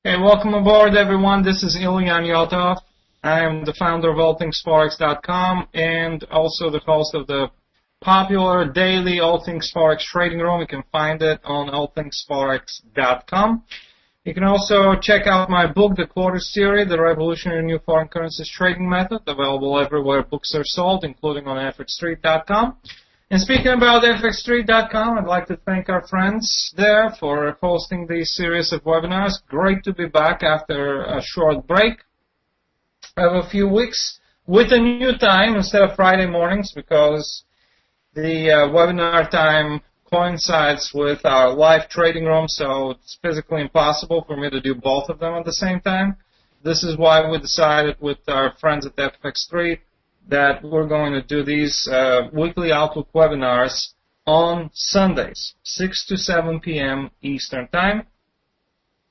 Hey, welcome aboard, everyone. This is Ilian Yotov. I am the founder of allthingsforex.com and also the host of the popular daily All Things Forex trading room. You can find it on allthingsforex.com. You can also check out my book, The Quarter Series, The Revolutionary New Foreign Currencies Trading Method, available everywhere books are sold, including on fxstreet.com. And speaking about fxstreet.com, I'd like to thank our friends there for hosting this series of webinars. Great to be back after a short break of a few weeks with a new time instead of Friday mornings, because the webinar time coincides with our live trading room, so it's physically impossible for me to do both of them at the same time. This is why we decided with our friends at FX3 that we're going to do these weekly Outlook webinars on Sundays, 6 to 7 p.m. Eastern Time.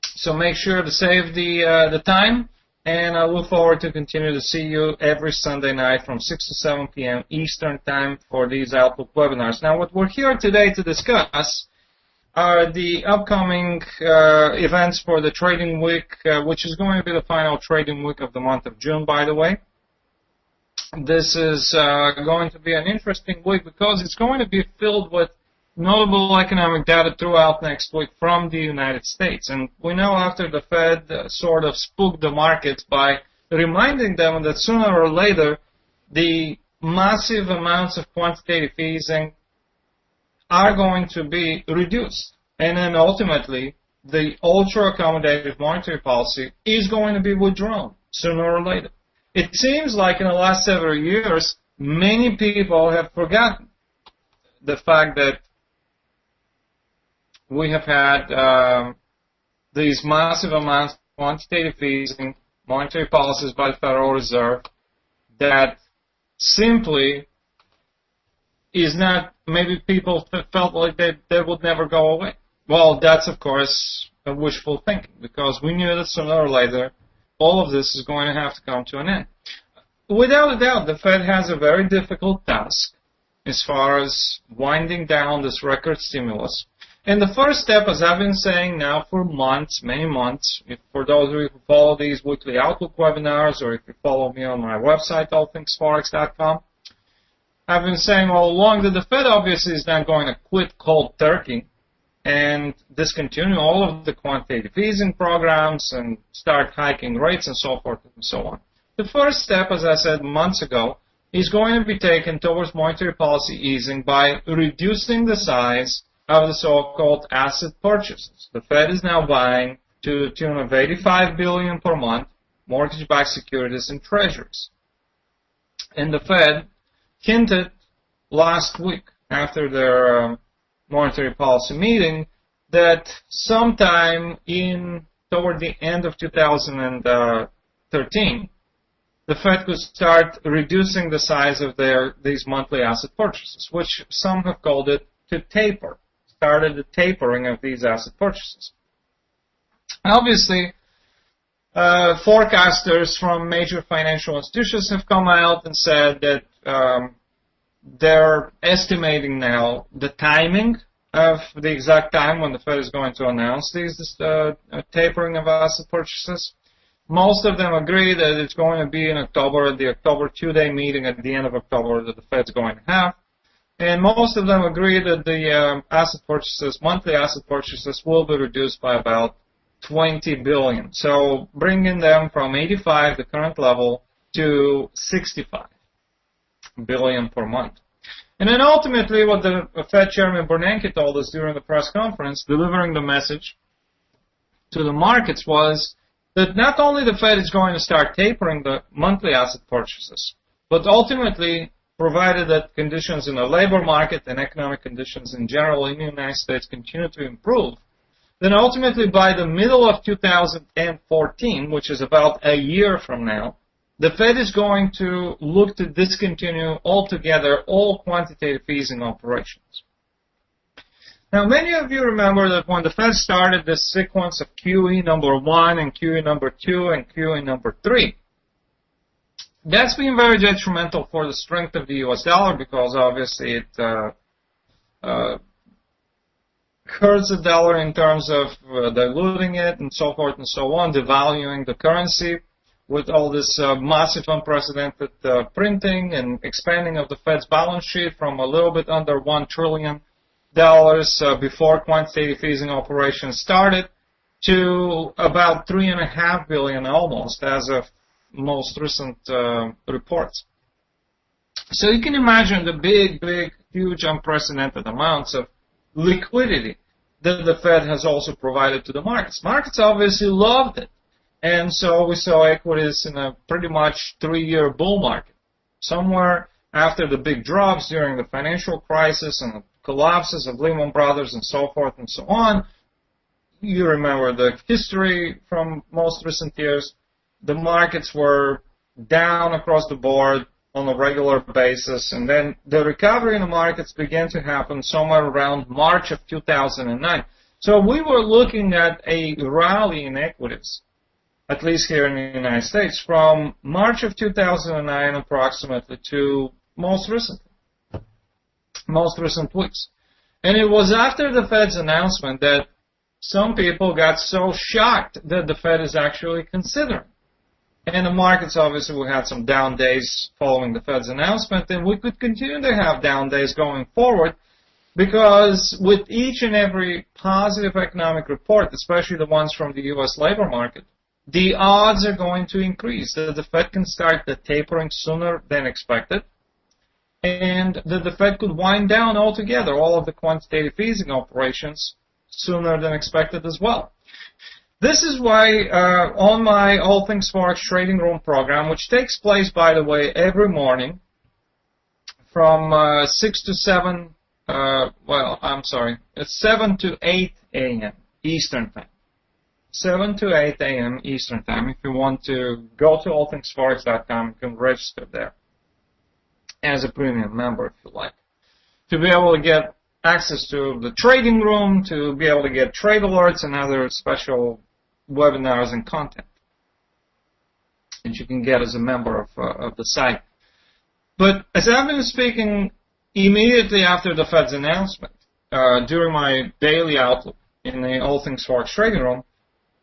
So make sure to save the time, and I look forward to continue to see you every Sunday night from 6 to 7 p.m. Eastern Time for these Outlook webinars. Now, what we're here today to discuss are the upcoming events for the trading week, which is going to be the final trading week of the month of June, by the way. This is going to be an interesting week because it's going to be filled with notable economic data throughout next week from the United States. And we know after the Fed sort of spooked the markets by reminding them that sooner or later the massive amounts of quantitative easing are going to be reduced. And then ultimately the ultra-accommodative monetary policy is going to be withdrawn sooner or later. It seems like in the last several years, many people have forgotten the fact that we have had these massive amounts of quantitative easing, monetary policies by the Federal Reserve that simply is not, maybe people felt like they would never go away. Well, that's, of course, a wishful thinking, because we knew that sooner or later all of this is going to have to come to an end. Without a doubt, the Fed has a very difficult task as far as winding down this record stimulus. And the first step, as I've been saying now for months, many months, for those of you who follow these weekly Outlook webinars, or if you follow me on my website, allthingsforex.com, I've been saying all along that the Fed obviously is not going to quit cold turkey and discontinue all of the quantitative easing programs and start hiking rates and so forth and so on. The first step, as I said months ago, is going to be taken towards monetary policy easing by reducing the size of the so-called asset purchases. The Fed is now buying to the tune of $85 billion per month mortgage-backed securities and treasuries. And the Fed hinted last week after their monetary policy meeting that sometime toward the end of 2013, the Fed could start reducing the size of these monthly asset purchases, which some have called it to taper, started the tapering of these asset purchases. Obviously, forecasters from major financial institutions have come out and said that they're estimating now the timing of the exact time when the Fed is going to announce this tapering of asset purchases. Most of them agree that it's going to be in October, the October two-day meeting at the end of October that the Fed's going to have. And most of them agree that the asset purchases, monthly asset purchases, will be reduced by about $20 billion. So bringing them from 85, the current level, to 65 billion per month. And then ultimately what the Fed Chairman Bernanke told us during the press conference, delivering the message to the markets, was that not only the Fed is going to start tapering the monthly asset purchases, but ultimately, provided that conditions in the labor market and economic conditions in general in the United States continue to improve, then ultimately by the middle of 2014, which is about a year from now, the Fed is going to look to discontinue altogether all quantitative easing operations. Now, many of you remember that when the Fed started this sequence of QE number 1 and QE number 2 and QE number 3, that's been very detrimental for the strength of the U.S. dollar, because obviously it hurts the dollar in terms of diluting it and so forth and so on, devaluing the currency with all this massive unprecedented printing and expanding of the Fed's balance sheet from a little bit under $1 trillion before quantitative easing operations started to about $3.5 billion almost as of most recent reports. So you can imagine the big, huge, unprecedented amounts of liquidity that the Fed has also provided to the markets. Markets obviously loved it. And so we saw equities in a pretty much 3-year bull market. Somewhere after the big drops during the financial crisis and the collapses of Lehman Brothers and so forth and so on, you remember the history from most recent years, the markets were down across the board on a regular basis, and then the recovery in the markets began to happen somewhere around March of 2009. So we were looking at a rally in equities, at least here in the United States, from March of 2009 approximately to most recent weeks. And it was after the Fed's announcement that some people got so shocked that the Fed is actually considering. And the markets, obviously, we had some down days following the Fed's announcement, and we could continue to have down days going forward because with each and every positive economic report, especially the ones from the U.S. labor market, the odds are going to increase that the Fed can start the tapering sooner than expected, and that the Fed could wind down altogether all of the quantitative easing operations sooner than expected as well. This is why on my All Things Forex Trading Room program, which takes place, by the way, every morning from 6 to 7, it's 7 to 8 a.m. Eastern Time. 7 to 8 a.m. Eastern Time. If you want to go to allthingsforex.com, you can register there as a premium member, if you like, to be able to get access to the trading room, to be able to get trade alerts and other special webinars and content that you can get as a member of the site. But as I've been speaking immediately after the Fed's announcement, during my daily outlook in the All Things Forex Trading Room,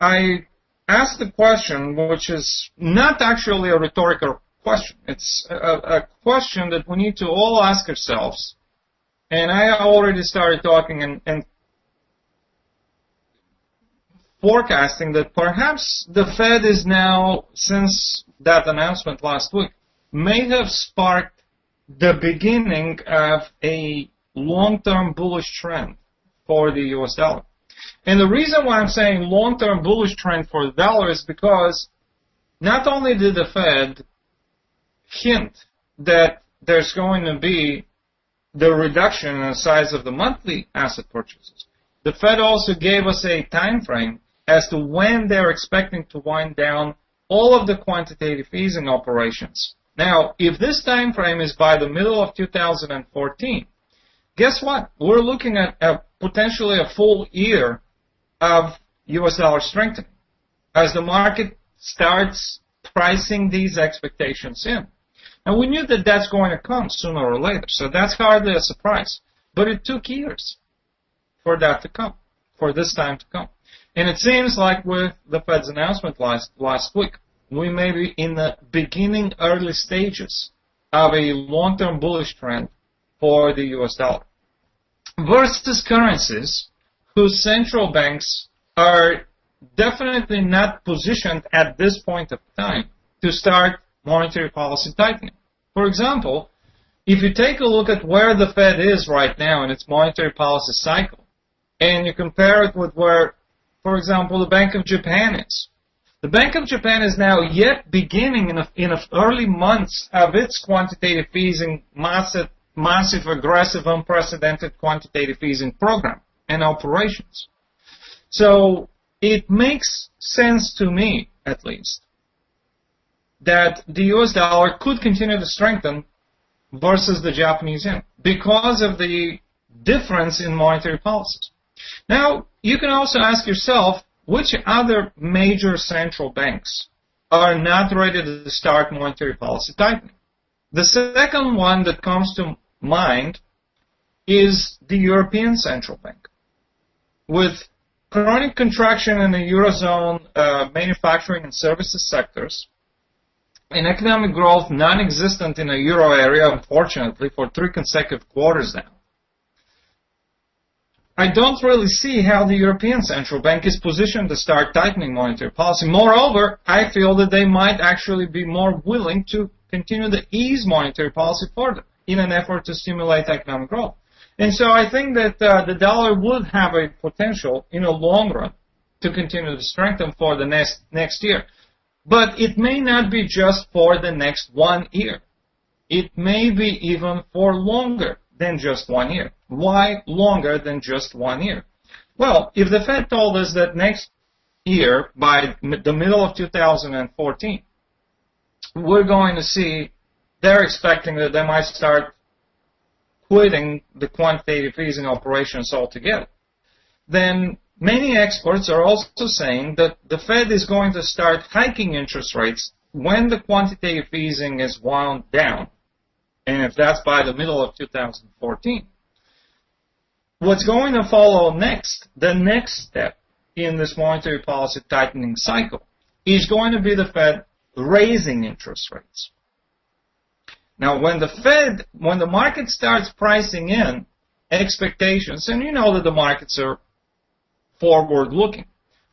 I asked the question, which is not actually a rhetorical question. It's a question that we need to all ask ourselves. And I already started talking and forecasting that perhaps the Fed is now, since that announcement last week, may have sparked the beginning of a long-term bullish trend for the U.S. dollar. And the reason why I'm saying long-term bullish trend for the dollar is because not only did the Fed hint that there's going to be the reduction in the size of the monthly asset purchases, the Fed also gave us a time frame as to when they're expecting to wind down all of the quantitative easing operations. Now, if this time frame is by the middle of 2014, guess what? We're looking at potentially a full year of U.S. dollar strengthening as the market starts pricing these expectations in. And we knew that that's going to come sooner or later, so that's hardly a surprise. But it took years for that to come, for this time to come. And it seems like with the Fed's announcement last week, we may be in the beginning, early stages of a long-term bullish trend for the U.S. dollar versus currencies whose central banks are definitely not positioned at this point of time to start monetary policy tightening. For example, if you take a look at where the Fed is right now in its monetary policy cycle, and you compare it with where, for example, the Bank of Japan is. The Bank of Japan is now yet beginning in the early months of its quantitative easing, massive, aggressive, unprecedented quantitative easing program and operations. So it makes sense to me, at least, that the U.S. dollar could continue to strengthen versus the Japanese yen because of the difference in monetary policies. Now, you can also ask yourself, which other major central banks are not ready to start monetary policy tightening? The second one that comes to mind is the European Central Bank. with chronic contraction in the Eurozone manufacturing and services sectors, and economic growth non-existent in the Euro area, unfortunately, for 3 consecutive quarters now, I don't really see how the European Central Bank is positioned to start tightening monetary policy. Moreover, I feel that they might actually be more willing to continue to ease monetary policy further in an effort to stimulate economic growth. And so I think that the dollar would have a potential in the long run to continue to strengthen for the next year. But it may not be just for the next 1 year. It may be even for longer than just 1 year. Why longer than just 1 year? Well, if the Fed told us that next year, by the middle of 2014, we're going to see, they're expecting that they might start quitting the quantitative easing operations altogether, then many experts are also saying that the Fed is going to start hiking interest rates when the quantitative easing is wound down, and if that's by the middle of 2014. What's going to follow next, the next step in this monetary policy tightening cycle, is going to be the Fed raising interest rates. Now, when the market starts pricing in expectations, and you know that the markets are forward-looking,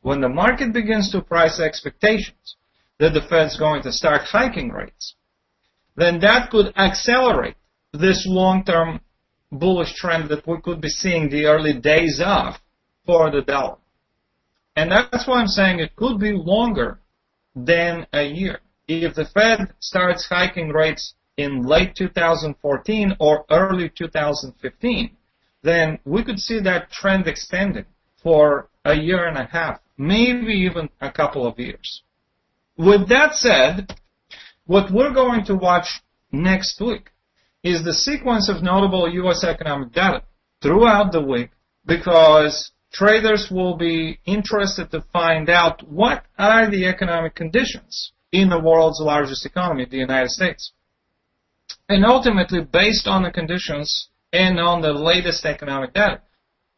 when the market begins to price expectations that the Fed's going to start hiking rates, then that could accelerate this long-term bullish trend that we could be seeing the early days of for the dollar. And that's why I'm saying it could be longer than a year. If the Fed starts hiking rates in late 2014 or early 2015, then we could see that trend extending for a year and a half, maybe even a couple of years. With that said, what we're going to watch next week is the sequence of notable U.S. economic data throughout the week, because traders will be interested to find out what are the economic conditions in the world's largest economy, the United States. And ultimately, based on the conditions and on the latest economic data,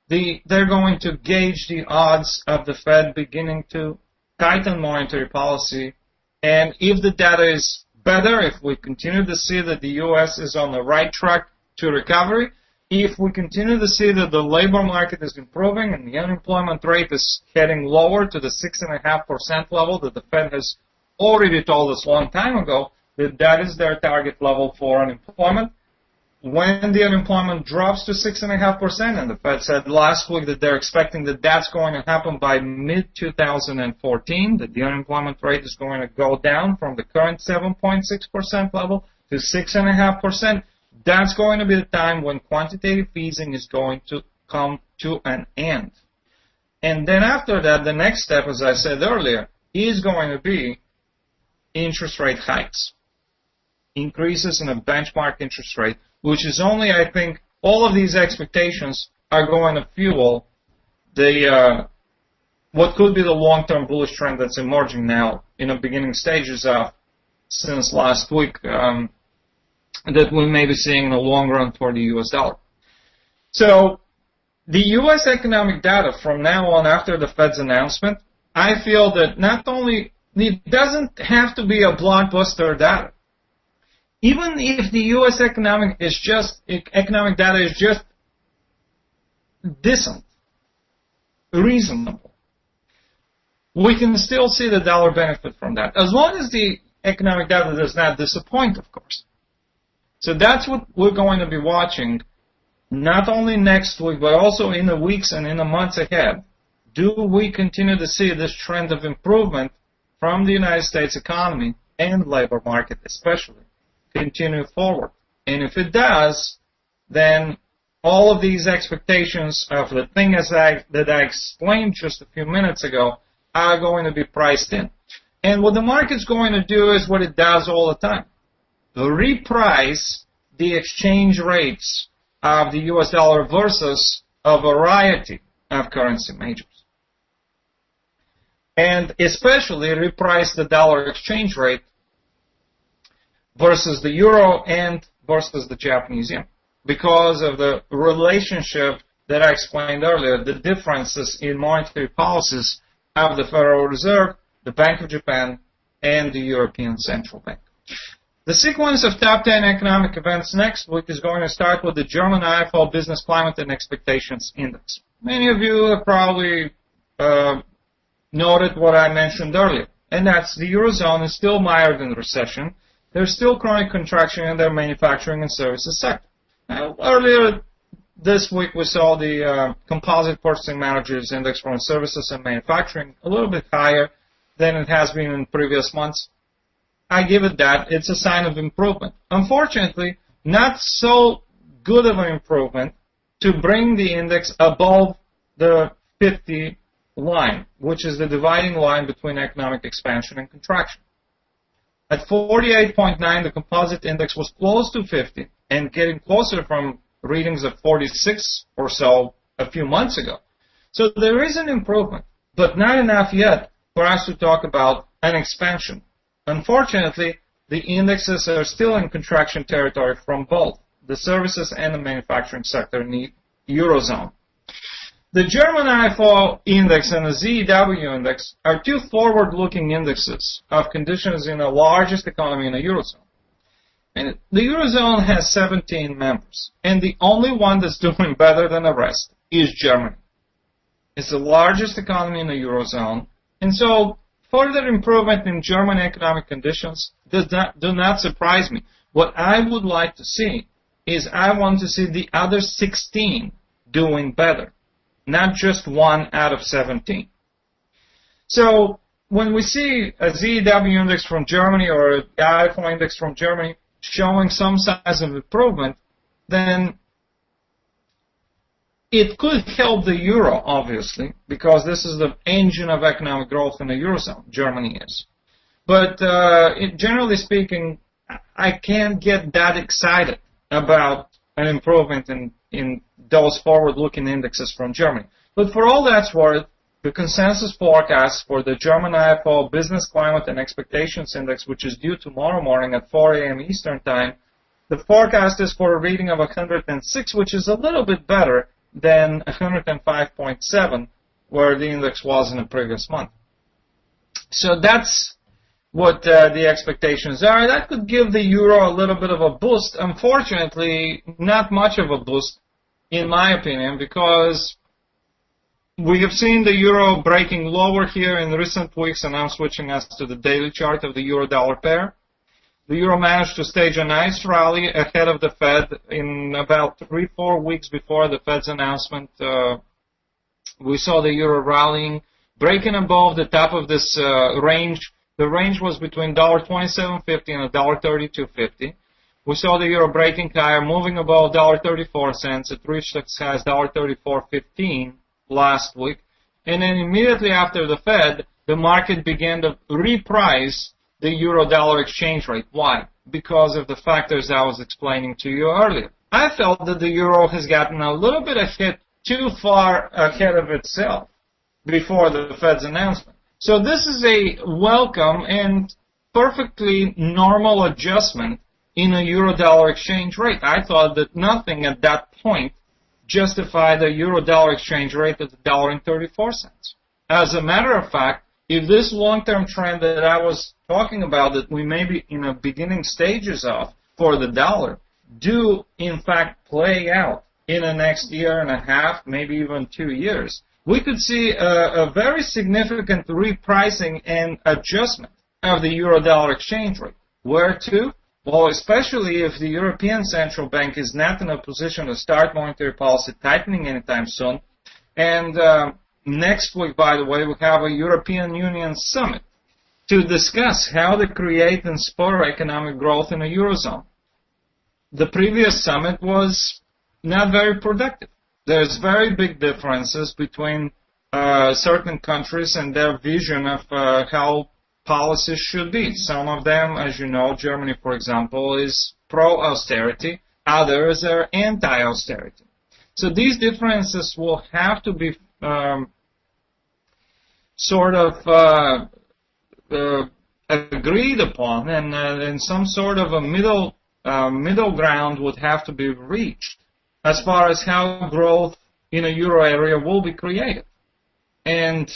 they're going to gauge the odds of the Fed beginning to tighten monetary policy. And if the data is better, if we continue to see that the U.S. is on the right track to recovery, if we continue to see that the labor market is improving and the unemployment rate is heading lower to the 6.5% level that the Fed has already told us a long time ago, that is their target level for unemployment. When the unemployment drops to 6.5%, and the Fed said last week that they're expecting that that's going to happen by mid-2014, that the unemployment rate is going to go down from the current 7.6% level to 6.5%, that's going to be the time when quantitative easing is going to come to an end. And then after that, the next step, as I said earlier, is going to be interest rate hikes. Increases in a benchmark interest rate, which is only, I think, all of these expectations are going to fuel the what could be the long-term bullish trend that's emerging now in the beginning stages of since last week that we may be seeing in the long run for the U.S. dollar. So the U.S. economic data from now on after the Fed's announcement, I feel that not only it doesn't have to be a blockbuster data. Even if the U.S. economic data is just decent, reasonable, we can still see the dollar benefit from that, as long as the economic data does not disappoint, of course. So that's what we're going to be watching, not only next week, but also in the weeks and in the months ahead. Do we continue to see this trend of improvement from the United States economy and labor market especially continue forward? And if it does, then all of these expectations of the thing that I explained just a few minutes ago are going to be priced in. And what the market's going to do is what it does all the time. Reprice the exchange rates of the U.S. dollar versus a variety of currency majors. And especially reprice the dollar exchange rate versus the euro and versus the Japanese yen, because of the relationship that I explained earlier, the differences in monetary policies of the Federal Reserve, the Bank of Japan, and the European Central Bank. The sequence of top 10 economic events next week is going to start with the German IFO Business Climate and Expectations Index. Many of you have probably noted what I mentioned earlier, and that's the Eurozone is still mired in recession. There's still chronic contraction in their manufacturing and services sector. Now, earlier this week we saw the Composite Purchasing Managers Index for services and manufacturing a little bit higher than it has been in previous months. I give it that. It's a sign of improvement. Unfortunately, not so good of an improvement to bring the index above the 50 line, which is the dividing line between economic expansion and contraction. At 48.9, the composite index was close to 50 and getting closer from readings of 46 or so a few months ago. So there is an improvement, but not enough yet for us to talk about an expansion. Unfortunately, the indexes are still in contraction territory from both the services and the manufacturing sector in the Eurozone. The German IFO index and the ZEW index are two forward-looking indexes of conditions in the largest economy in the Eurozone. And the Eurozone has 17 members, and the only one that's doing better than the rest is Germany. It's the largest economy in the Eurozone, and so further improvement in German economic conditions do not surprise me. What I would like to see is I want to see the other 16 doing better, not just one out of 17. So when we see a ZEW index from Germany or a IFO index from Germany showing some signs of improvement, then it could help the euro, obviously, because this is the engine of economic growth in the Eurozone. Germany is. But generally speaking, I can't get that excited about an improvement in those forward-looking indexes from Germany. But for all that's worth, the consensus forecast for the German IFO Business Climate and Expectations Index, which is due tomorrow morning at 4 a.m. Eastern Time, the forecast is for a reading of 106, which is a little bit better than 105.7, where the index was in the previous month. So that's what the expectations are. That could give the euro a little bit of a boost. Unfortunately, not much of a boost, in my opinion, because we have seen the euro breaking lower here in recent weeks, and I'm switching us to the daily chart of the euro-dollar pair. The euro managed to stage a nice rally ahead of the Fed in about 3-4 weeks before the Fed's announcement. We saw the euro rallying, breaking above the top of this range. The range was between $1.2750 and $1.3250. We saw the euro breaking higher, moving above $1.34. It reached its highs $1.3415 last week. And then immediately after the Fed, the market began to reprice the euro-dollar exchange rate. Why? Because of the factors I was explaining to you earlier. I felt that the euro has gotten a little bit ahead, too far ahead of itself before the Fed's announcement. So this is a welcome and perfectly normal adjustment in a euro-dollar exchange rate. I thought that nothing at that point justified a euro-dollar exchange rate at $1.34. As a matter of fact, if this long-term trend that I was talking about that we may be in the beginning stages of for the dollar do in fact play out in the next year and a half, maybe even 2 years, we could see a very significant repricing and adjustment of the euro-dollar exchange rate. Where to? Well, especially if the European Central Bank is not in a position to start monetary policy tightening anytime soon. And next week, by the way, we have a European Union summit to discuss how to create and spur economic growth in the Eurozone. The previous summit was not very productive. There's very big differences between certain countries and their vision of how policies should be. Some of them, as you know, Germany, for example, is pro-austerity. Others are anti-austerity. So these differences will have to be agreed upon, and some sort of a middle ground would have to be reached as far as how growth in a euro area will be created. And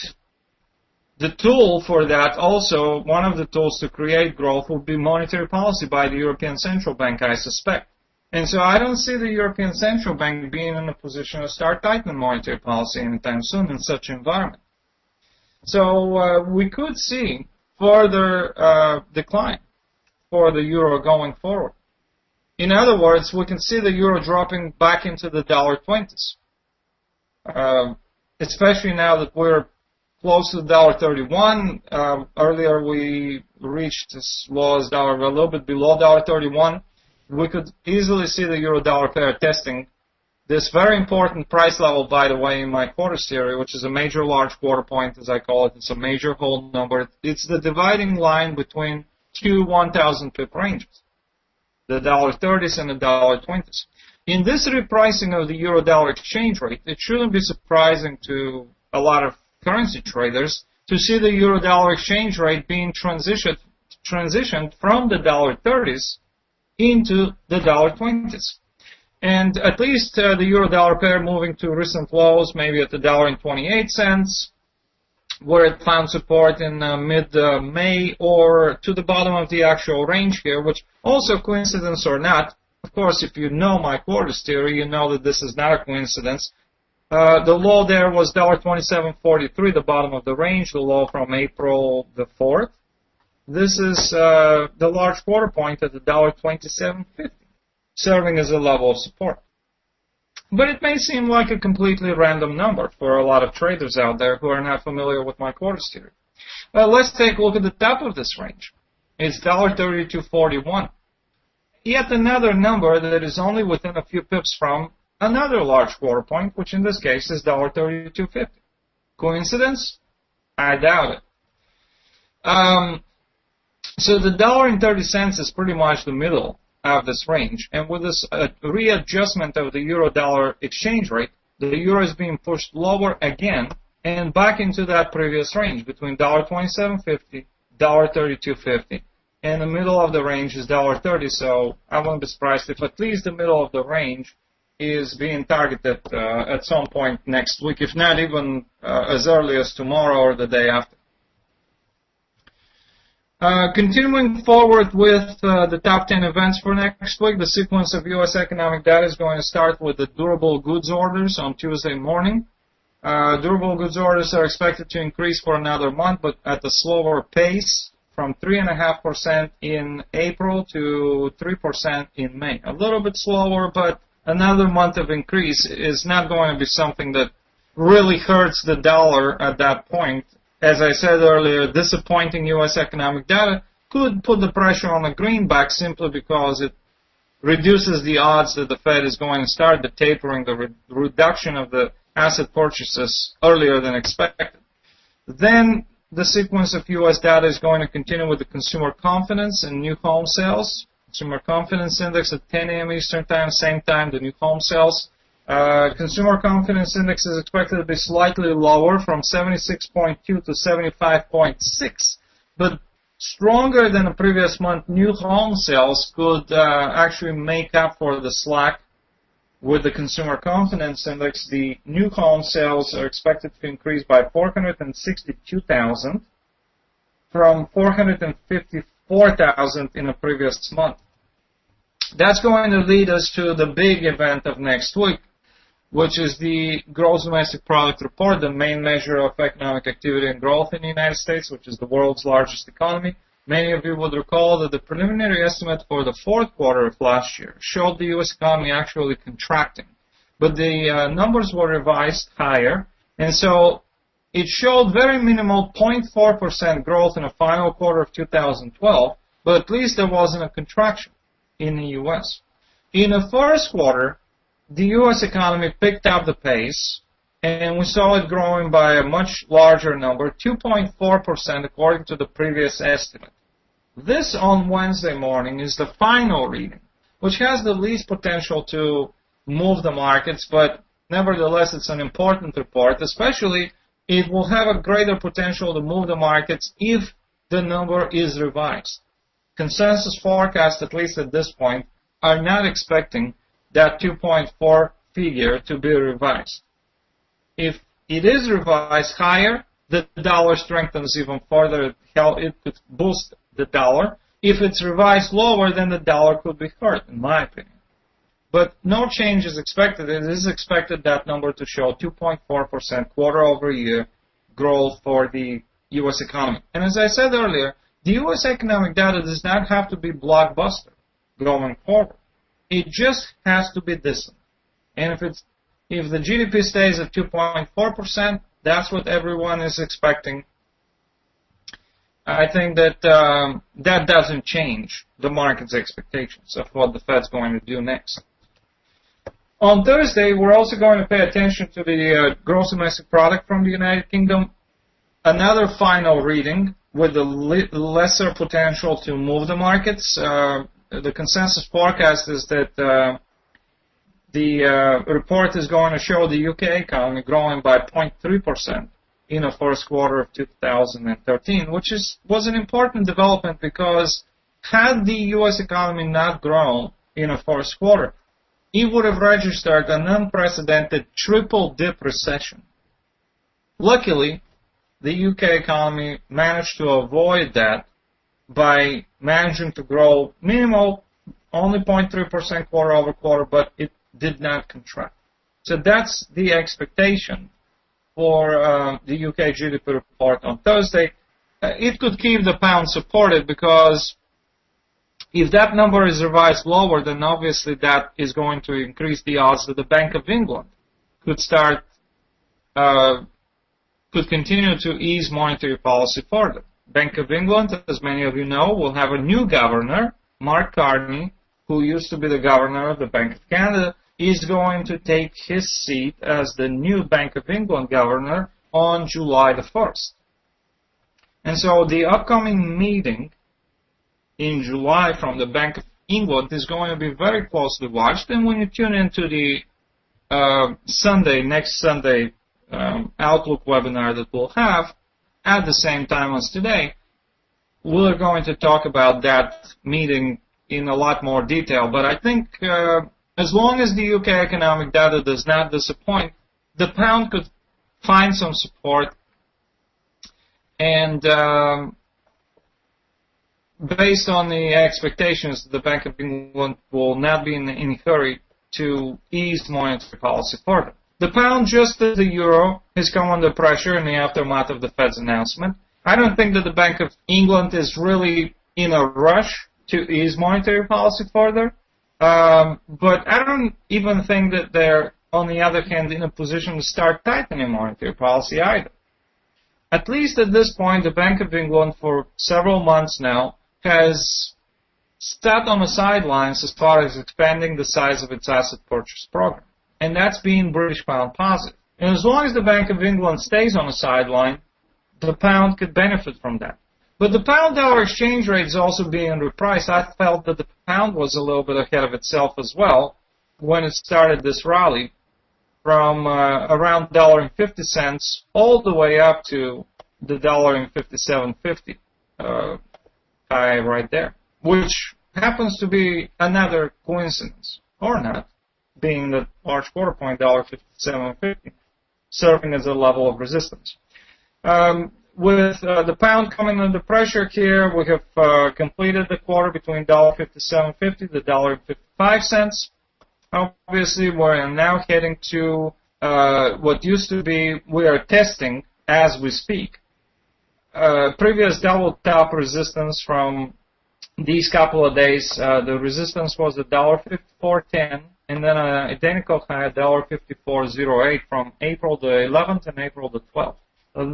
the tool for that also, one of the tools to create growth will be monetary policy by the European Central Bank, I suspect. And so I don't see the European Central Bank being in a position to start tightening monetary policy anytime soon in such an environment. So we could see further decline for the euro going forward. In other words, we can see the euro dropping back into the $20s, especially now that we're close to $1.31. Earlier we reached as low as a little bit below $1.31. We could easily see the euro-dollar pair testing this very important price level, by the way, in my quarters theory, which is a major large quarter point, as I call it. It's a major whole number. It's the dividing line between two 1,000 pip ranges, the $30s and the $20s. In this repricing of the euro-dollar exchange rate, it shouldn't be surprising to a lot of currency traders to see the euro-dollar exchange rate being transitioned from the $30s into the $20s. And at least the euro-dollar pair moving to recent lows, maybe at the $1.28, where it found support in mid-May, or to the bottom of the actual range here, which also, coincidence or not, of course, if you know my quarters theory, you know that this is not a coincidence. The low there was $27.43, the bottom of the range, the low from April the 4th. This is the large quarter point at the $27.50, serving as a level of support. But it may seem like a completely random number for a lot of traders out there who are not familiar with my quarters theory. Let's take a look at the top of this range. It's $32.41. Yet another number that is only within a few pips from another large quarter point, which in this case is $32.50. Coincidence? I doubt it. So the $1.30 is pretty much the middle of this range, and with this readjustment of the euro-dollar exchange rate, the euro is being pushed lower again and back into that previous range between $27.50, $32.50, and the middle of the range is $30. So I won't be surprised if at least the middle of the range is being targeted at some point next week, if not even as early as tomorrow or the day after. Continuing forward with the top 10 events for next week, the sequence of U.S. economic data is going to start with the durable goods orders on Tuesday morning. Durable goods orders are expected to increase for another month, but at a slower pace, from 3.5% in April to 3% in May. A little bit slower, but another month of increase is not going to be something that really hurts the dollar at that point. As I said earlier, disappointing U.S. economic data could put the pressure on the greenback simply because it reduces the odds that the Fed is going to start the tapering, the reduction of the asset purchases earlier than expected. Then the sequence of U.S. data is going to continue with the consumer confidence and new home sales. Consumer confidence index at 10 a.m. Eastern time, same time, the new home sales. Consumer confidence index is expected to be slightly lower from 76.2 to 75.6, but stronger than the previous month. New home sales could actually make up for the slack with the consumer confidence index. The new home sales are expected to increase by 462,000 from 454,000 in the previous month. That's going to lead us to the big event of next week, which is the gross domestic product report, the main measure of economic activity and growth in the United States, which is the world's largest economy. Many of you would recall that the preliminary estimate for the fourth quarter of last year showed the U.S. economy actually contracting. But the numbers were revised higher, and so it showed very minimal 0.4% growth in the final quarter of 2012, but at least there wasn't a contraction in the U.S. In the first quarter, the U.S. economy picked up the pace, and we saw it growing by a much larger number, 2.4% according to the previous estimate. This on Wednesday morning is the final reading, which has the least potential to move the markets, but nevertheless it's an important report, especially it will have a greater potential to move the markets if the number is revised. Consensus forecasts, at least at this point, are not expecting that 2.4 figure to be revised. If it is revised higher, the dollar strengthens even further. It could boost the dollar. If it's revised lower, then the dollar could be hurt, in my opinion. But no change is expected. It is expected that number to show 2.4% quarter-over-year growth for the U.S. economy. And as I said earlier, the U.S. economic data does not have to be blockbuster going forward. It just has to be decent. And if the GDP stays at 2.4%, that's what everyone is expecting. I think that that doesn't change the market's expectations of what the Fed's going to do next. On Thursday, we're also going to pay attention to the gross domestic product from the United Kingdom. Another final reading with a lesser potential to move the markets. The consensus forecast is that the report is going to show the UK economy growing by 0.3% in the first quarter of 2013, which was an important development because had the U.S. economy not grown in the first quarter, it would have registered an unprecedented triple-dip recession. Luckily, the UK economy managed to avoid that by managing to grow minimal, only 0.3% quarter-over-quarter, but it did not contract. So that's the expectation for the UK GDP report on Thursday. It could keep the pound supported because if that number is revised lower, then obviously that is going to increase the odds that the Bank of England could continue to ease monetary policy further. Bank of England, as many of you know, will have a new governor, Mark Carney, who used to be the governor of the Bank of Canada, is going to take his seat as the new Bank of England governor on July the 1st. And so the upcoming meeting in July from the Bank of England is going to be very closely watched. And when you tune into the next Sunday Outlook webinar that we'll have at the same time as today, we're going to talk about that meeting in a lot more detail. But I think as long as the UK economic data does not disappoint, the pound could find some support. And based on the expectations, the Bank of England will not be in any hurry to ease monetary policy further. The pound, just as the euro, has come under pressure in the aftermath of the Fed's announcement. I don't think that the Bank of England is really in a rush to ease monetary policy further. But I don't even think that they're, on the other hand, in a position to start tightening monetary policy either. At least at this point, the Bank of England, for several months now, has sat on the sidelines as far as expanding the size of its asset purchase program. And that's been British pound positive. And as long as the Bank of England stays on the sideline, the pound could benefit from that. But the pound-dollar exchange rate is also being repriced. I felt that the pound was a little bit ahead of itself as well when it started this rally from around $1.50 all the way up to the $1.5750 high right there, which happens to be another coincidence, or not, being the large quarter point $1.5750 serving as a level of resistance. With the pound coming under pressure here, we have completed the quarter between $1.5750 to $1.55. Obviously, we're now heading to what used to be, we are testing as we speak. Previous double top resistance from these couple of days, the resistance was at $1.5410, and then an identical high at $1.5408 from April the 11th and April the 12th.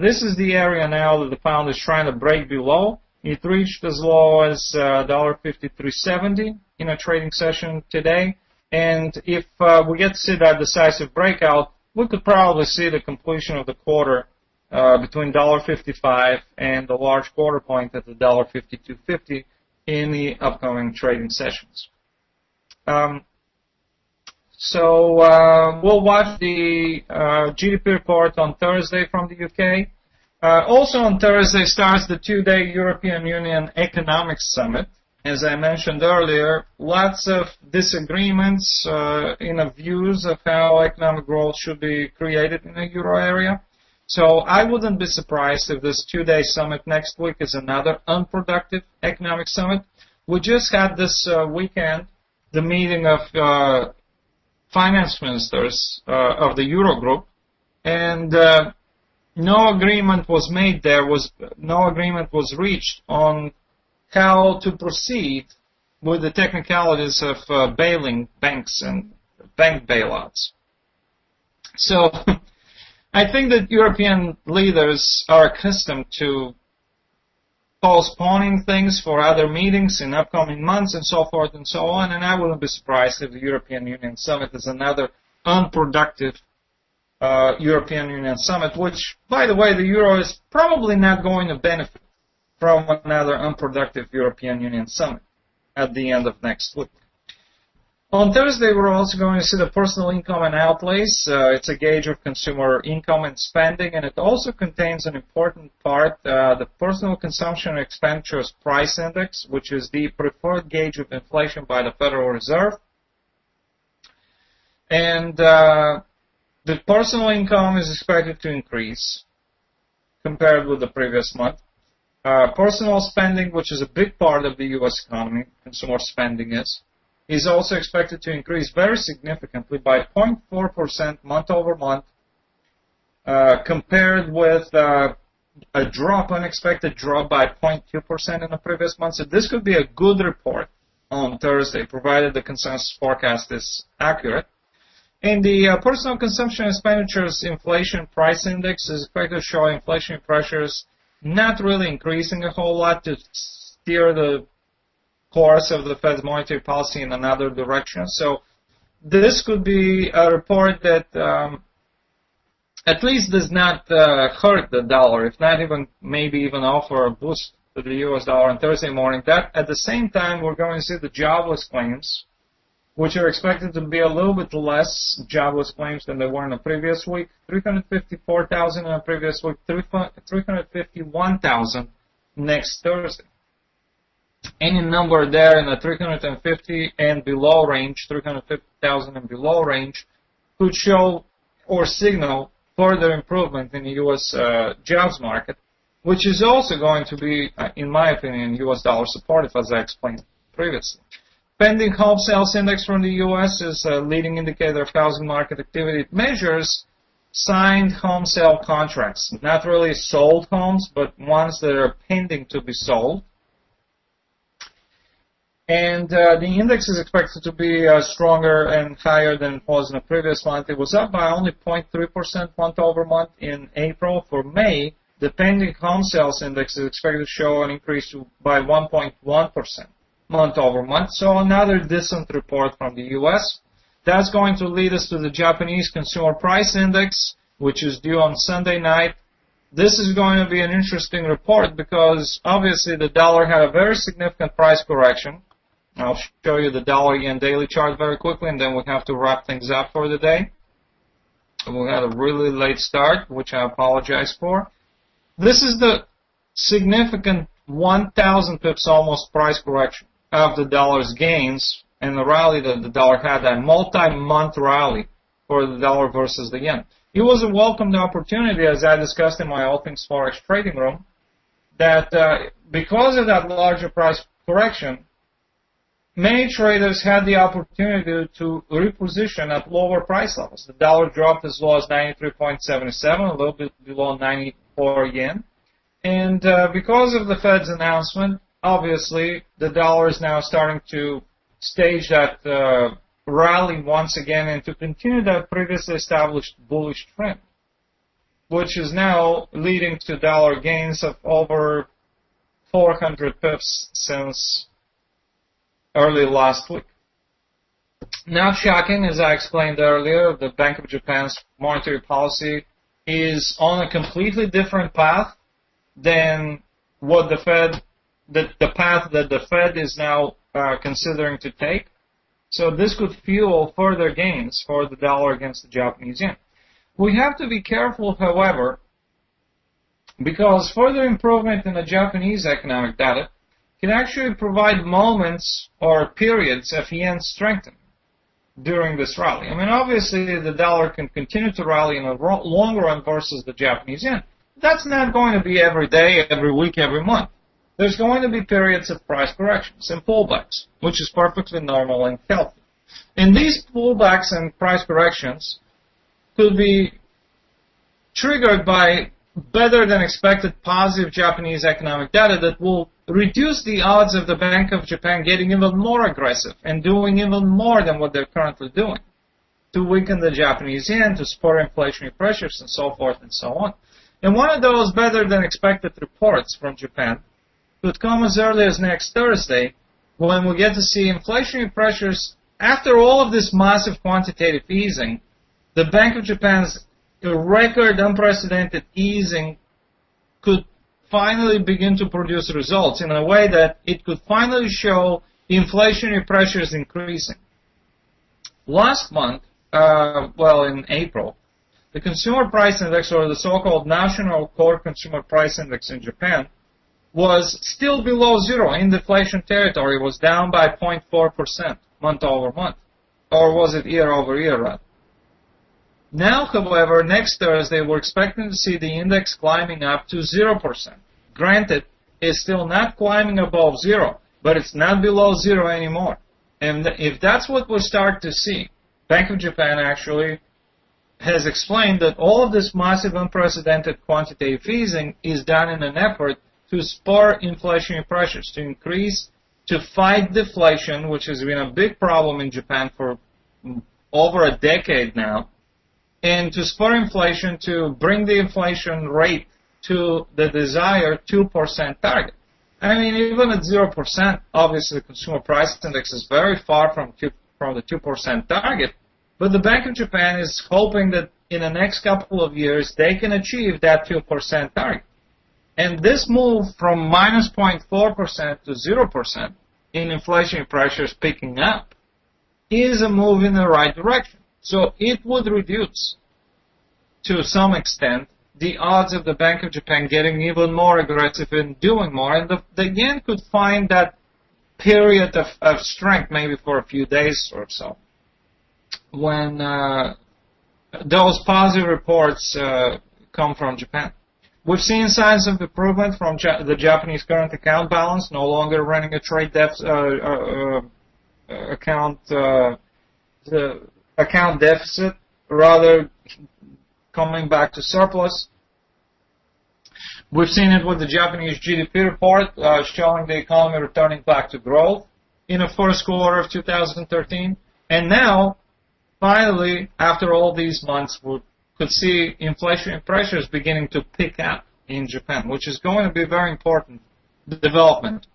This is the area now that the pound is trying to break below. It reached as low as $1.5370 in a trading session today. And if we get to see that decisive breakout, we could probably see the completion of the quarter between $1.55 and the large quarter point at the $1.5250 in the upcoming trading sessions. So we'll watch the GDP report on Thursday from the UK. Also on Thursday starts the two-day European Union Economic Summit. as I mentioned earlier, lots of disagreements in the views of how economic growth should be created in the euro area. So I wouldn't be surprised if this two-day summit next week is another unproductive economic summit. We just had this weekend the meeting of finance ministers of the Eurogroup, and no agreement was made there. No agreement was reached on how to proceed with the technicalities of bailing banks and bank bailouts. So I think that European leaders are accustomed to postponing things for other meetings in upcoming months and so forth and so on, and I wouldn't be surprised if the European Union Summit is another unproductive European Union Summit, which, by the way, the euro is probably not going to benefit from another unproductive European Union Summit at the end of next week. On Thursday, we're also going to see the personal income and outlays. It's a gauge of consumer income and spending, and it also contains an important part, the personal consumption and expenditures price index, which is the preferred gauge of inflation by the Federal Reserve. And the personal income is expected to increase compared with the previous month. Personal spending, which is a big part of the U.S. economy, consumer spending is also expected to increase very significantly by 0.4% month over month, compared with unexpected drop by 0.2% in the previous month. So this could be a good report on Thursday, provided the consensus forecast is accurate. And the personal consumption expenditures inflation price index is expected to show inflation pressures not really increasing a whole lot to steer the course of the Fed's monetary policy in another direction. So this could be a report that at least does not hurt the dollar, if not even maybe even offer a boost to the U.S. dollar on Thursday morning. That at the same time, we're going to see the jobless claims, which are expected to be a little bit less jobless claims than they were in the previous week. 354,000 in the previous week, 351,000 next Thursday. Any number there in the 350 and below range, 350,000 and below range, could show or signal further improvement in the U.S. Jobs market, which is also going to be, in my opinion, U.S. dollar supportive, as I explained previously. Pending home sales index from the U.S. is a leading indicator of housing market activity. It measures signed home sale contracts, not really sold homes, but ones that are pending to be sold. And the index is expected to be stronger and higher than it was in the previous month. It was up by only 0.3% month over month in April. For May, the pending home sales index is expected to show an increase by 1.1%. month over month. So another decent report from the U.S. That's going to lead us to the Japanese Consumer Price Index, which is due on Sunday night. This is going to be an interesting report because obviously the dollar had a very significant price correction. I'll show you the dollar-yen daily chart very quickly, and then we have to wrap things up for the day. We had a really late start, which I apologize for. This is the significant 1,000 pips almost price correction of the dollar's gains and the rally that the dollar had, a multi-month rally for the dollar versus the yen. It was a welcomed opportunity, as I discussed in my All Things Forex trading room, that because of that larger price correction, many traders had the opportunity to reposition at lower price levels. The dollar dropped as low as 93.77, a little bit below 94 yen. And because of the Fed's announcement, obviously, the dollar is now starting to stage that rally once again and to continue that previously established bullish trend, which is now leading to dollar gains of over 400 pips since early last week. Not shocking, as I explained earlier, the Bank of Japan's monetary policy is on a completely different path than what the path that the Fed is now considering to take. So this could fuel further gains for the dollar against the Japanese yen. We have to be careful, however, because further improvement in the Japanese economic data can actually provide moments or periods of yen strengthening during this rally. I mean, obviously, the dollar can continue to rally in a long run versus the Japanese yen. That's not going to be every day, every week, every month. There's going to be periods of price corrections and pullbacks, which is perfectly normal and healthy. And these pullbacks and price corrections could be triggered by better than expected positive Japanese economic data that will reduce the odds of the Bank of Japan getting even more aggressive and doing even more than what they're currently doing to weaken the Japanese yen, to spur inflationary pressures, and so forth and so on. And one of those better than expected reports from Japan could come as early as next Thursday, when we get to see inflationary pressures. After all of this massive quantitative easing, the Bank of Japan's record unprecedented easing could finally begin to produce results in a way that it could finally show inflationary pressures increasing. Last month, in April, the Consumer Price Index, or the so-called National Core Consumer Price Index in Japan, was still below zero in deflation territory. It was down by 0.4% month over month. Or was it year over year, rather? Now, however, next Thursday, we're expecting to see the index climbing up to 0%. Granted, it's still not climbing above zero, but it's not below zero anymore. And if that's what we start to see, Bank of Japan actually has explained that all of this massive unprecedented quantitative easing is done in an effort to spur inflationary pressures, to fight deflation, which has been a big problem in Japan for over a decade now, and to spur inflation, to bring the inflation rate to the desired 2% target. I mean, even at 0%, obviously the consumer price index is very far from the 2% target, but the Bank of Japan is hoping that in the next couple of years they can achieve that 2% target. And this move from minus 0.4% to 0% in inflationary pressures picking up is a move in the right direction. So it would reduce, to some extent, the odds of the Bank of Japan getting even more aggressive and doing more. And the yen could find that period of strength maybe for a few days or so, when those positive reports come from Japan. We've seen signs of improvement from the Japanese current account balance, no longer running a trade account deficit, rather coming back to surplus. We've seen it with the Japanese GDP report showing the economy returning back to growth in the first quarter of 2013. And now, finally, after all these months, we could see inflationary pressures beginning to pick up in Japan, which is going to be a very important development.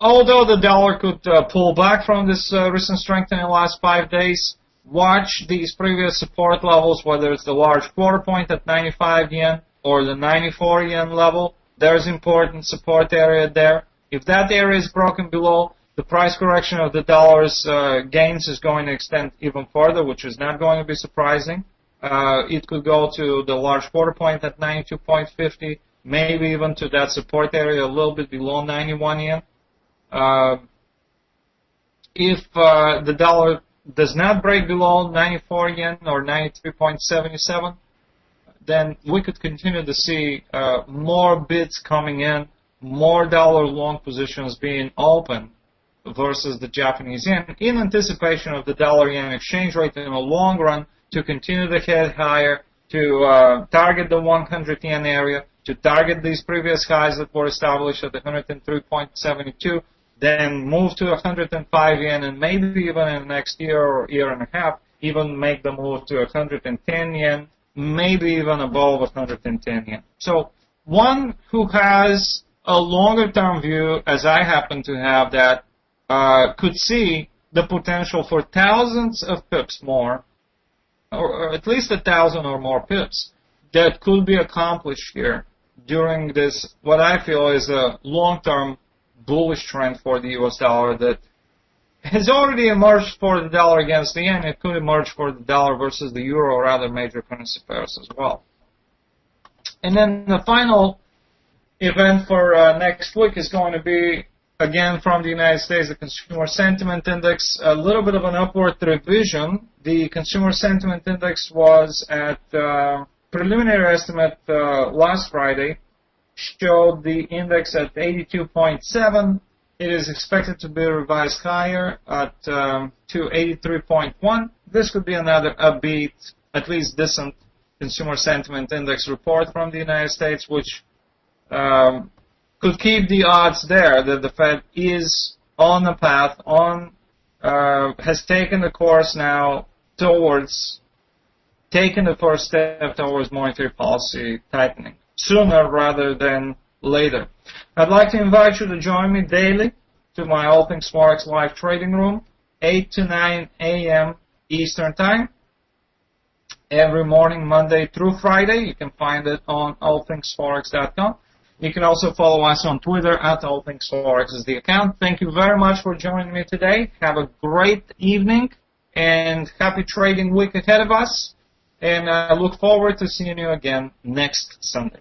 Although the dollar could pull back from this recent strength in the last 5 days, watch these previous support levels, whether it's the large quarter point at 95 yen or the 94 yen level. There's important support area there. If that area is broken below, the price correction of the dollar's gains is going to extend even further, which is not going to be surprising. It could go to the large quarter point at 92.50, maybe even to that support area a little bit below 91 yen. If the dollar does not break below 94 yen or 93.77, then we could continue to see more bids coming in, more dollar long positions being open versus the Japanese yen, in anticipation of the dollar-yen exchange rate in the long run to continue to head higher, to target the 100 yen area, to target these previous highs that were established at 103.72, then move to 105 yen, and maybe even in the next year or year and a half, even make the move to 110 yen, maybe even above 110 yen. So one who has a longer-term view, as I happen to have that, could see the potential for thousands of pips more, or at least 1,000 or more pips, that could be accomplished here during this, what I feel is a long-term bullish trend for the US dollar that has already emerged for the dollar against the yen. It could emerge for the dollar versus the euro or other major currency pairs as well. And then the final event for next week is going to be, again, from the United States, the Consumer Sentiment Index, a little bit of an upward revision. The Consumer Sentiment Index was at preliminary estimate last Friday, showed the index at 82.7. It is expected to be revised higher at to 83.1. This could be another upbeat, at least decent, Consumer Sentiment Index report from the United States, which could keep the odds there that the Fed is on the path, has taken the course now towards taking the first step towards monetary policy tightening, sooner rather than later. I'd like to invite you to join me daily to my All Things Forex live trading room, 8 to 9 a.m. Eastern Time, every morning, Monday through Friday. You can find it on allthingsforex.com. You can also follow us on Twitter at allthingsforex is the account. Thank you very much for joining me today. Have a great evening and happy trading week ahead of us. And I look forward to seeing you again next Sunday.